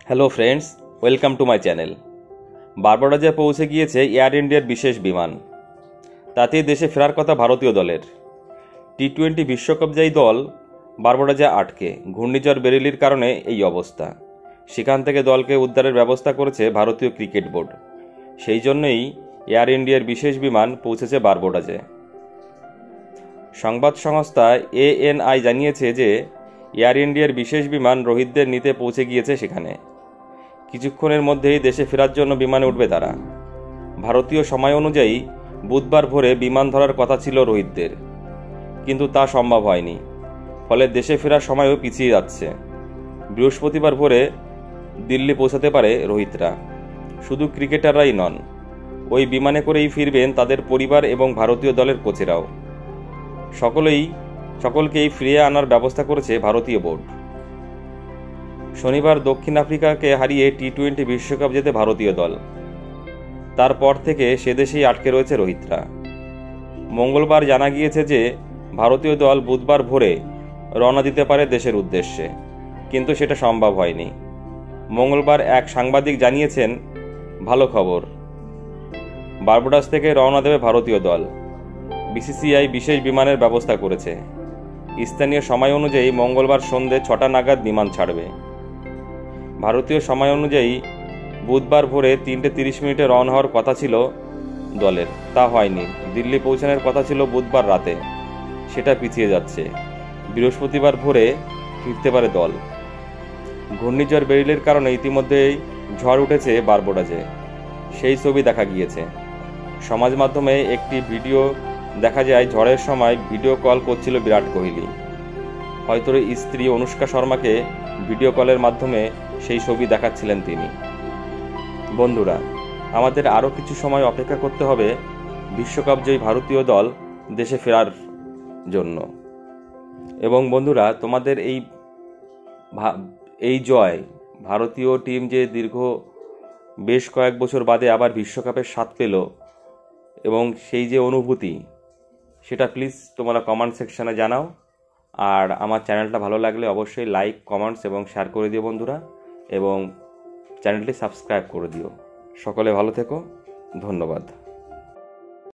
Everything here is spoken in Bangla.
Hello friends, welcome to my channel. বারবাডোজে পৌঁছে গিয়েছে এয়ার ইন্ডিয়ার বিশেষ বিমান। তাতেই দেশে ফেরার কথা ভারতীয় দলের। টি-20 বিশ্বকাপজয়ী দল বারবাডোজে আটকে। ঘূর্ণিঝড় বেরিলির কারণে এই অবস্থা। সেখান থেকে দলকে উদ্ধারের ব্যবস্থা করেছে ভারতীয় ক্রিকেট বোর্ড। সেই জন্যই এয়ার ইন্ডিয়ার বিশেষ বিমান পৌঁছেছে বারবাডোজে। সংবাদ সংস্থা ANI জানিয়েছে যে এয়ার ইন্ডিয়ার বিশেষ বিমান রোহিতদের নিতে পৌঁছে গিয়েছে সেখানে। কিছুক্ষণের মধ্যেই দেশে ফেরার জন্য বিমানে উঠবে তারা। ভারতীয় সময় অনুযায়ী বুধবার ভোরে বিমান ধরার কথা ছিল রোহিতদের, কিন্তু তা সম্ভব হয়নি। ফলে দেশে ফেরার সময়ও পিছিয়ে যাচ্ছে। বৃহস্পতিবার ভোরে দিল্লি পৌঁছাতে পারে রোহিতরা। শুধু ক্রিকেটাররাই নন, ওই বিমানে করেই ফিরবেন তাদের পরিবার এবং ভারতীয় দলের কোচেরাও। সকলকেই ফিরিয়ে আনার ব্যবস্থা করেছে ভারতীয় বোর্ড। শনিবার দক্ষিণ আফ্রিকাকে হারিয়ে টি-20 বিশ্বকাপ জেতে ভারতীয় দল। তারপর থেকে সে দেশেই আটকে রয়েছে রোহিতরা। মঙ্গলবার জানা গিয়েছে যে ভারতীয় দল বুধবার ভোরে রওনা দিতে পারে দেশের উদ্দেশ্যে, কিন্তু সেটা সম্ভব হয়নি। মঙ্গলবার এক সাংবাদিক জানিয়েছেন, ভালো খবর, বারবাডোস থেকে রওনা দেবে ভারতীয় দল। BCCI বিশেষ বিমানের ব্যবস্থা করেছে। স্থানীয় সময় অনুযায়ী মঙ্গলবার সন্ধ্যে 6টা নাগাদ বিমান ছাড়বে। ভারতীয় সময় অনুযায়ী বুধবার ভোরে 3:30 রওনা হওয়ার কথা ছিল দলের, তা হয়নি। দিল্লি পৌঁছানোর কথা ছিল বুধবার রাতে, সেটা পিছিয়ে যাচ্ছে। বৃহস্পতিবার ভোরে ফিরতে পারে দল। ঘূর্ণিঝড় বেরিলের কারণে ইতিমধ্যেই ঝড় উঠেছে বারবাডোজে, সেই ছবি দেখা গিয়েছে। সমাজ মাধ্যমে একটি ভিডিও দেখা যায়, ঝড়ের সময় ভিডিও কল করছিল বিরাট কোহলি। হয়তো স্ত্রী অনুষ্কা শর্মাকে ভিডিও কলের মাধ্যমে সেই ছবি দেখাচ্ছিলেন তিনি। বন্ধুরা, আমাদের আরও কিছু সময় অপেক্ষা করতে হবে বিশ্বকাপজয়ী ভারতীয় দল দেশে ফেরার জন্য। এবং বন্ধুরা, তোমাদের এই জয়, ভারতীয় টিম যে বেশ কয়েক বছর বাদে আবার বিশ্বকাপের স্বাদ পেল, এবং সেই যে অনুভূতি, সেটা প্লিজ তোমরা কমেন্ট সেকশানে জানাও। আর আমার চ্যানেলটা ভালো লাগলে অবশ্যই লাইক, কমেন্টস এবং শেয়ার করে দিও বন্ধুরা, এবং চ্যানেলটি সাবস্ক্রাইব করে দিও। সকলে ভালো থেকো, ধন্যবাদ।